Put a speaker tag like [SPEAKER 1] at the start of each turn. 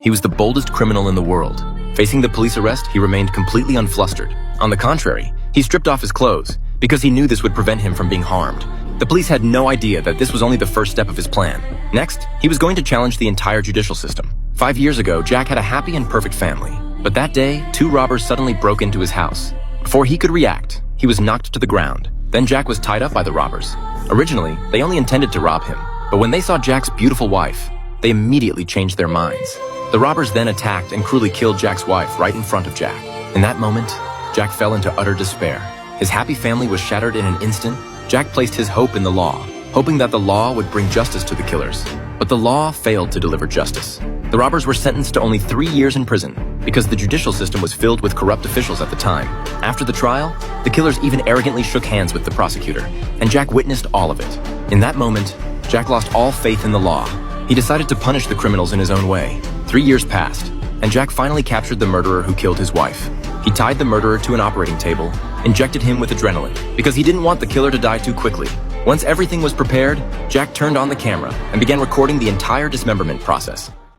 [SPEAKER 1] He was the boldest criminal in the world. Facing the police arrest, he remained completely unflustered. On the contrary, he stripped off his clothes because he knew this would prevent him from being harmed. The police had no idea that this was only the first step of his plan. Next, he was going to challenge the entire judicial system. 5 years ago, Jack had a happy and perfect family. But that day, 2 robbers suddenly broke into his house. Before he could react, he was knocked to the ground. Then Jack was tied up by the robbers. Originally, they only intended to rob him. But when they saw Jack's beautiful wife, they immediately changed their minds. The robbers then attacked and cruelly killed Jack's wife right in front of Jack. In that moment, Jack fell into utter despair. His happy family was shattered in an instant. Jack placed his hope in the law, hoping that the law would bring justice to the killers. But the law failed to deliver justice. The robbers were sentenced to only 3 years in prison because the judicial system was filled with corrupt officials at the time. After the trial, the killers even arrogantly shook hands with the prosecutor, and Jack witnessed all of it. In that moment, Jack lost all faith in the law. He decided to punish the criminals in his own way. 3 years passed, and Jack finally captured the murderer who killed his wife. He tied the murderer to an operating table, injected him with adrenaline, because he didn't want the killer to die too quickly. Once everything was prepared, Jack turned on the camera and began recording the entire dismemberment process.